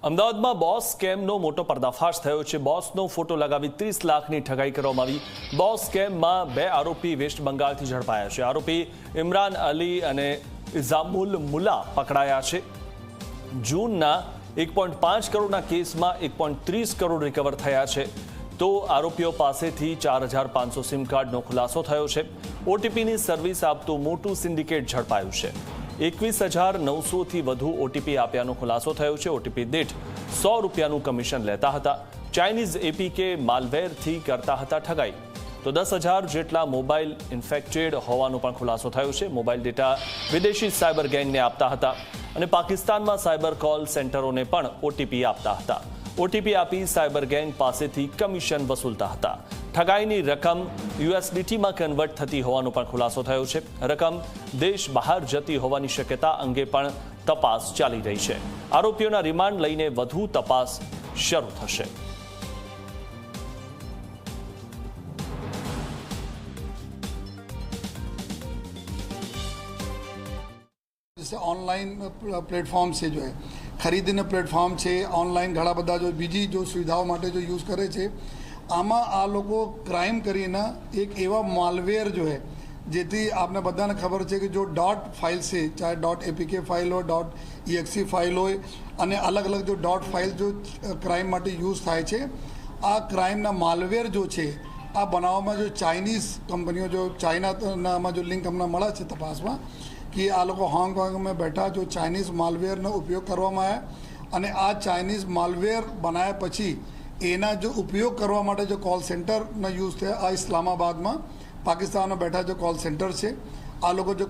અમદાવાદમાં બોસ સ્કેમનો મોટો પર્દાફાશ થયો છે। બોસનો ફોટો લગાવી 30 લાખની ઠગાઈ કરવામાં આવી। બોસ સ્કેમમાં 2 આરોપી વેસ્ટ બંગાળથી ઝડપાયા છે। આરોપી ઇમરાન અલી અને ઇઝામુલ મુલ્લા પકડાયા છે। જૂનના 1.5 કરોડના કેસમાં 1.30 કરોડ રિકવર થયા છે। તો આરોપીઓ પાસેથી 4500 સિમ કાર્ડનો ખુલાસો થયો છે। ઓટીપીની સર્વિસ આપતું મોટું સિન્ડિકેટ ઝડપાયું છે। 21,900થી વધુ ઓટીપી આપ્યાનો ખુલાસો થયો છે। ઓટીપી દીઠ 100 રૂપિયાનું કમિશન લેતા હતા। ચાઇનીઝ એપીકે માલવેરથી કરતા હતા ઠગાઈ। તો 10,000 જેટલા મોબાઈલ ઇન્ફેક્ટેડ હોવાનો પણ ખુલાસો થયો છે। મોબાઈલ ડેટા વિદેશી સાયબર ગેંગને આપતા હતા અને પાકિસ્તાનમાં સાયબર કોલ સેન્ટરોને પણ ઓટીપી આપતા હતા। ઓટીપી આપી સાયબર ગેંગ પાસેથી કમિશન વસૂલતા હતા। ઠગાઈની રકમ યુએસડીટીમાં કન્વર્ટ થતી હોવાનો પણ ખુલાસો થયો છે। રકમ દેશ બહાર જતી હોવાની શક્યતા અંગે પણ તપાસ ચાલી રહી છે। આરોપીઓના રિમાન્ડ લઈને વધુ તપાસ શરૂ થશે। जैसे ऑनलाइन प्लेटफॉर्म से जो है खरीदने प्लेटफॉर्म છે ઓનલાઈન ઘણા બધા જો બીજી જો સુવિધાઓ માટે જો યુઝ કરે છે આમાં આ લોકો ક્રાઇમ કરીને એક એવા માલવેર જો है જેથી આપને બધાને ખબર છે કે જો ડોટ ફાઇલ છે ચાહે ડોટ એપીકે ફાઇલ હોય ડોટ EXE ફાઇલ હોય અને અલગ અલગ જો ડોટ ફાઇલ જો ક્રાઇમ માટે યુઝ થાય છે આ ક્રાઇમના માલવેર જો છે આ બનાવવામાં જો ચાઇનીઝ કંપનીઓ જો ચાઇનામાં જો લિંક હમણાં મળે છે તપાસમાં कि आ लोग हांगकांग में बैठा जो चाइनीज़ मालवेर नो उपयोग करवामां आव्या अने आ चाइनीज़ मालवेर बनाया पछी एना जो उपयोग करवा माटे जो कॉल सेंटर ना यूज़ थे आ इस्लामाबाद में पाकिस्तान में बैठा जो कॉल सेंटर है आ लोग जो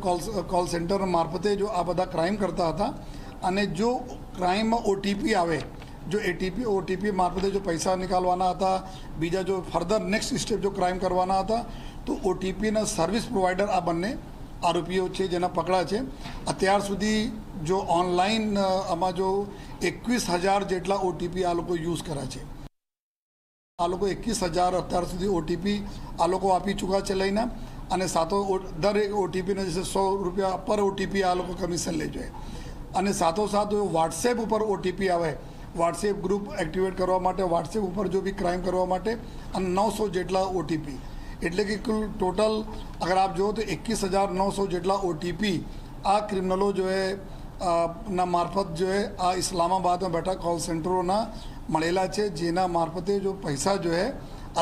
कॉल सेंटर मार्फते जो आ बधा क्राइम करता था अने जो क्राइम में ओटीपी आवे जो ओटीपी मार्फते जो पैसा निकालवाना था बीजा जो फर्दर नेक्स्ट स्टेप जो क्राइम करवाना था तो ओटीपी ना सर्विस प्रोवाइडर आ बने आरोपीओ है जेना पकड़ा है। अत्यार सुधी जो ऑनलाइन आमां जो 21,000 जेटला ओटीपी आ लोग यूज़ करा है। आ लोग 21,000 अत्यार सुधी ओटीपी आ लोग आपी चूका है लईने अने साथो दर एक ओटीपी ने जैसे 100 रुपया पर ओटीपी आ लोग कमीशन ले जाए अने साथो साथ व्हाट्सएप पर ओटीपी आवे व्हाट्सएप ग्रुप एक्टिवेट करवा माटे व्हाट्सएप पर जो भी क्राइम करवा माटे अने 900 जेटला ओटीपी એટલે કે કુલ ટોટલ અગર આપ જો તો 21,900 જેટલા ઓટીપી આ ક્રિમિનલો જો है ના મારફત જો है આ ઇસ્લામાબાદમાં બેઠા કોલ સેન્ટરોના મળેલા છે જેના મારફતે જો પૈસા જો है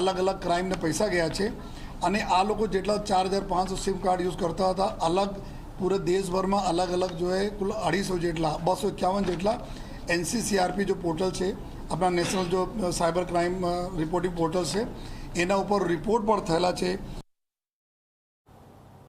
અલગ અલગ ક્રાઇમને પૈસા ગયા છે અને આ લોકો જેટલા 4,500 સિમ કાર્ડ યુઝ કરતા હતા અલગ પૂરે દેશભરમાં અલગ અલગ જો है કુલ 250 જેટલા 251 જેટલા NCCRP जो पोर्टल है अपना नेशनल जो साइबर क्राइम रिपोर्टिंग पोर्टल है एना ऊपर रिपोर्ट पर थयेला है